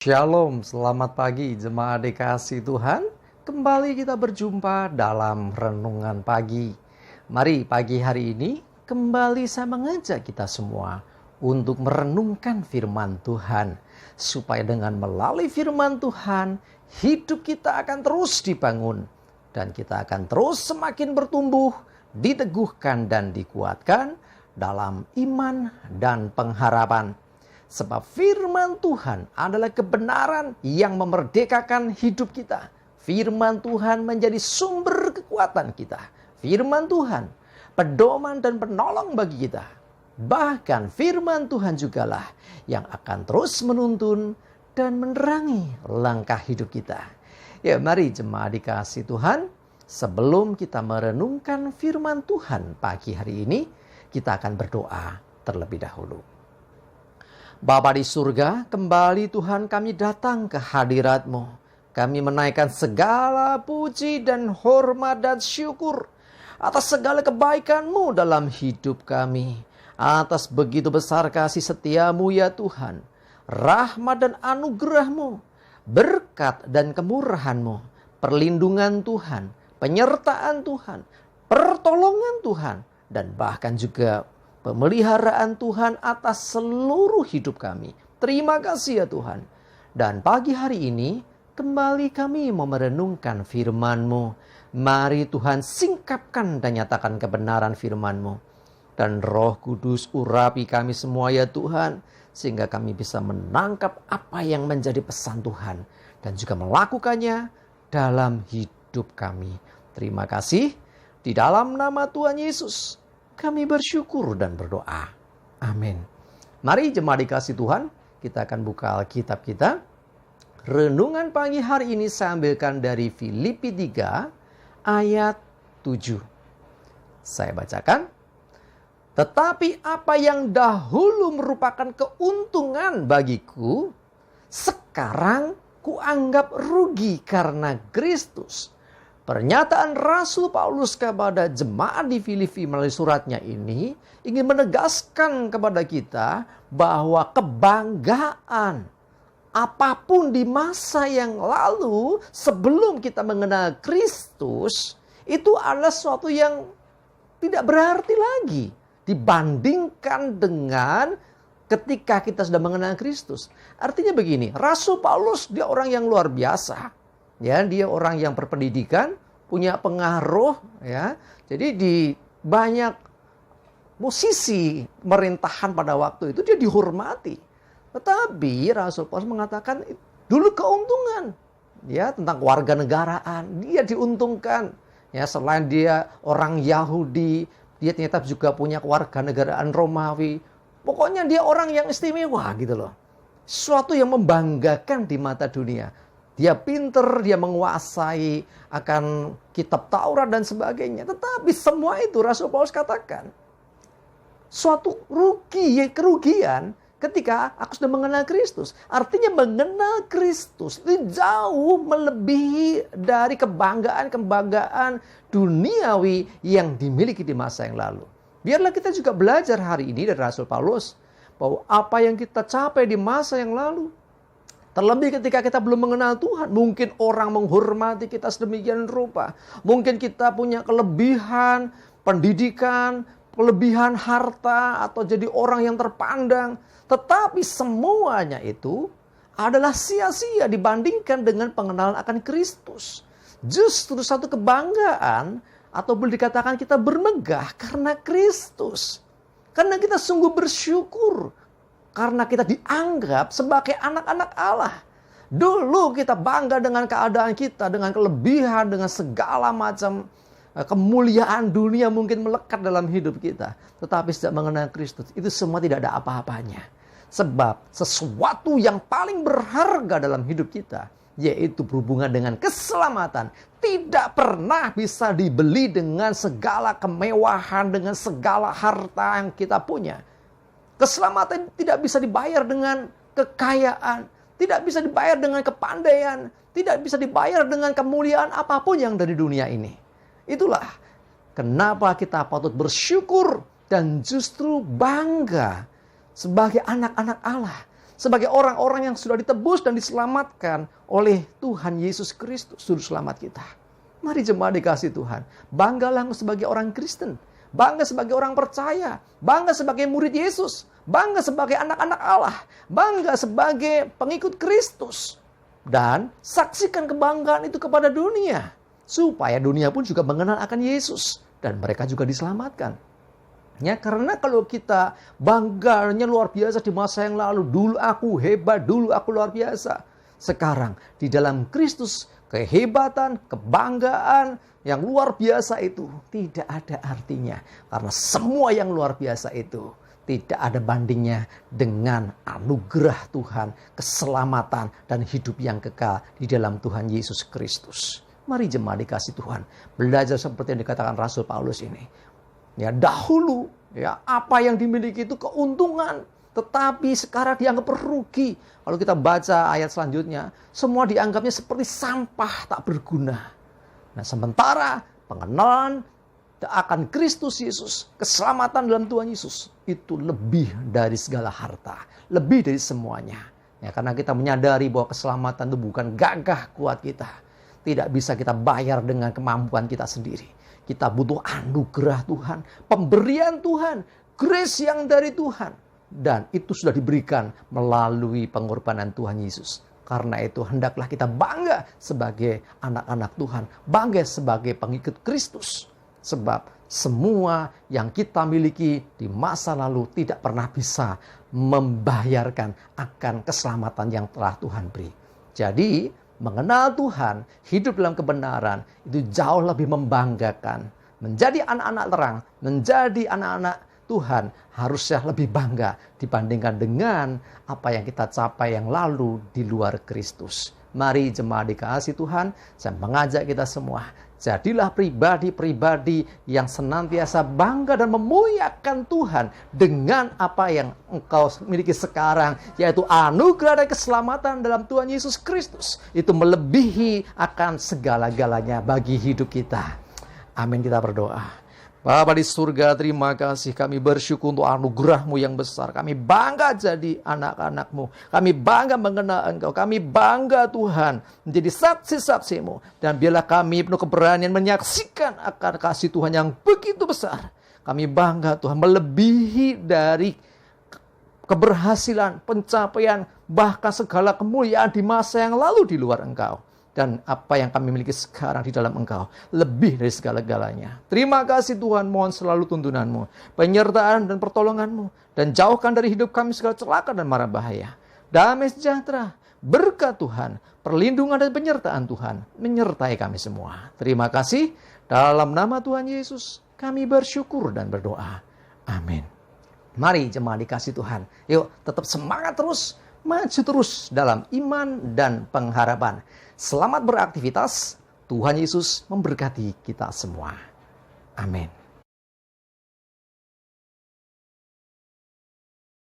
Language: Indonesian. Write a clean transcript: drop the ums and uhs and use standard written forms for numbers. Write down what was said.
Shalom, selamat pagi jemaat dikasih Tuhan. Kembali kita berjumpa dalam renungan pagi. Mari pagi hari ini kembali saya mengajak kita semua untuk merenungkan firman Tuhan. Supaya dengan melalui firman Tuhan, hidup kita akan terus dibangun. Dan kita akan terus semakin bertumbuh, diteguhkan dan dikuatkan dalam iman dan pengharapan. Sebab firman Tuhan adalah kebenaran yang memerdekakan hidup kita. Firman Tuhan menjadi sumber kekuatan kita. Firman Tuhan, pedoman dan penolong bagi kita. Bahkan firman Tuhan jugalah yang akan terus menuntun dan menerangi langkah hidup kita. Ya, mari jemaat dikasih Tuhan, sebelum kita merenungkan firman Tuhan pagi hari ini, kita akan berdoa terlebih dahulu. Bapa di surga, kembali Tuhan kami datang ke hadirat-Mu. Kami menaikkan segala puji dan hormat dan syukur atas segala kebaikan-Mu dalam hidup kami. Atas begitu besar kasih setia-Mu ya Tuhan. Rahmat dan anugerah-Mu, berkat dan kemurahan-Mu, perlindungan Tuhan, penyertaan Tuhan, pertolongan Tuhan, dan bahkan juga pemeliharaan Tuhan atas seluruh hidup kami. Terima kasih ya Tuhan. Dan pagi hari ini kembali kami mau merenungkan firman-Mu. Mari Tuhan singkapkan dan nyatakan kebenaran firman-Mu. Dan Roh Kudus urapi kami semua ya Tuhan. Sehingga kami bisa menangkap apa yang menjadi pesan Tuhan. Dan juga melakukannya dalam hidup kami. Terima kasih. Di dalam nama Tuhan Yesus kami bersyukur dan berdoa. Amin. Mari jemaat dikasih Tuhan, kita akan buka Alkitab kita. Renungan pagi hari ini saya ambilkan dari Filipi 3 ayat 7. Saya bacakan. Tetapi apa yang dahulu merupakan keuntungan bagiku, sekarang kuanggap rugi karena Kristus. Pernyataan Rasul Paulus kepada jemaat di Filipi melalui suratnya ini ingin menegaskan kepada kita bahwa kebanggaan apapun di masa yang lalu sebelum kita mengenal Kristus itu adalah sesuatu yang tidak berarti lagi dibandingkan dengan ketika kita sudah mengenal Kristus. Artinya begini, Rasul Paulus dia orang yang luar biasa. Ya, dia orang yang berpendidikan, punya pengaruh, ya. Jadi di banyak musisi pemerintahan pada waktu itu dia dihormati. Tetapi Rasul Paulus mengatakan dulu keuntungan, ya, tentang kewarganegaraan, dia diuntungkan. Ya, selain dia orang Yahudi, dia ternyata juga punya kewarganegaraan Romawi. Pokoknya dia orang yang istimewa gitu loh. Sesuatu yang membanggakan di mata dunia. Dia pinter, dia menguasai akan kitab Taurat dan sebagainya. Tetapi semua itu Rasul Paulus katakan, suatu kerugian ketika aku sudah mengenal Kristus. Artinya mengenal Kristus itu jauh melebihi dari kebanggaan duniawi yang dimiliki di masa yang lalu. Biarlah kita juga belajar hari ini dari Rasul Paulus, bahwa apa yang kita capai di masa yang lalu, terlebih ketika kita belum mengenal Tuhan, mungkin orang menghormati kita sedemikian rupa. Mungkin kita punya kelebihan pendidikan, kelebihan harta, atau jadi orang yang terpandang. Tetapi semuanya itu adalah sia-sia dibandingkan dengan pengenalan akan Kristus. Justru satu kebanggaan, atau boleh dikatakan kita bermegah karena Kristus. Karena kita sungguh bersyukur. Karena kita dianggap sebagai anak-anak Allah. Dulu kita bangga dengan keadaan kita, dengan kelebihan, dengan segala macam kemuliaan dunia mungkin melekat dalam hidup kita. Tetapi sejak mengenal Kristus, itu semua tidak ada apa-apanya. Sebab sesuatu yang paling berharga dalam hidup kita, yaitu berhubungan dengan keselamatan, tidak pernah bisa dibeli dengan segala kemewahan, dengan segala harta yang kita punya. Keselamatan tidak bisa dibayar dengan kekayaan, tidak bisa dibayar dengan kepandaian, tidak bisa dibayar dengan kemuliaan apapun yang dari dunia ini. Itulah kenapa kita patut bersyukur dan justru bangga sebagai anak-anak Allah. sebagai orang-orang yang sudah ditebus dan diselamatkan oleh Tuhan Yesus Kristus, Juru Selamat kita. Mari jemaat dikasih Tuhan, banggalah sebagai orang Kristen, bangga sebagai orang percaya, bangga sebagai murid Yesus, bangga sebagai anak-anak Allah, bangga sebagai pengikut Kristus. Dan saksikan kebanggaan itu kepada dunia, supaya dunia pun juga mengenal akan Yesus dan mereka juga diselamatkan. Ya, karena kalau kita bangganya luar biasa di masa yang lalu, dulu aku hebat, dulu aku luar biasa. Sekarang di dalam Kristus, kehebatan, kebanggaan yang luar biasa itu tidak ada artinya. Karena semua yang luar biasa itu tidak ada bandingnya dengan anugerah Tuhan, keselamatan, dan hidup yang kekal di dalam Tuhan Yesus Kristus. Mari jemaat dikasih Tuhan, belajar seperti yang dikatakan Rasul Paulus ini. Ya, dahulu ya apa yang dimiliki itu keuntungan, tetapi sekarang dianggap rugi. Kalau kita baca ayat selanjutnya, semua dianggapnya seperti sampah tak berguna. Nah, sementara pengenalan akan Kristus Yesus, keselamatan dalam Tuhan Yesus, itu lebih dari segala harta, lebih dari semuanya. Ya, karena kita menyadari bahwa keselamatan itu bukan gagah kuat kita. Tidak bisa kita bayar dengan kemampuan kita sendiri. Kita butuh anugerah Tuhan, pemberian Tuhan, grace yang dari Tuhan. Dan itu sudah diberikan melalui pengorbanan Tuhan Yesus. Karena itu hendaklah kita bangga sebagai anak-anak Tuhan, bangga sebagai pengikut Kristus. Sebab semua yang kita miliki di masa lalu tidak pernah bisa membayarkan akan keselamatan yang telah Tuhan beri. Jadi, mengenal Tuhan, hidup dalam kebenaran, itu jauh lebih membanggakan. Menjadi anak-anak terang, menjadi anak-anak Tuhan, harusnya lebih bangga dibandingkan dengan apa yang kita capai yang lalu di luar Kristus. Mari jemaat dikasihi Tuhan, saya mengajak kita semua, jadilah pribadi-pribadi yang senantiasa bangga dan memuliakan Tuhan dengan apa yang engkau miliki sekarang, yaitu anugerah dan keselamatan dalam Tuhan Yesus Kristus. Itu melebihi akan segala-galanya bagi hidup kita. Amin, kita berdoa. Bapa di surga, terima kasih, kami bersyukur untuk anugerah-Mu yang besar. Kami bangga jadi anak-anak-Mu. Kami bangga mengenal Engkau. Kami bangga Tuhan menjadi saksi-saksi-Mu. Dan biarlah kami penuh keberanian menyaksikan akan kasih Tuhan yang begitu besar. Kami bangga Tuhan melebihi dari keberhasilan, pencapaian, bahkan segala kemuliaan di masa yang lalu di luar Engkau. Dan apa yang kami miliki sekarang di dalam Engkau lebih dari segala-galanya. Terima kasih Tuhan, mohon selalu tuntunan-Mu, penyertaan dan pertolongan-Mu, dan jauhkan dari hidup kami segala celaka dan mara bahaya. Damai sejahtera, berkat Tuhan, perlindungan dan penyertaan Tuhan menyertai kami semua. Terima kasih, dalam nama Tuhan Yesus kami bersyukur dan berdoa. Amin. Mari jemaat dikasih Tuhan, yuk tetap semangat terus, maju terus dalam iman dan pengharapan. Selamat beraktivitas, Tuhan Yesus memberkati kita semua. Amin.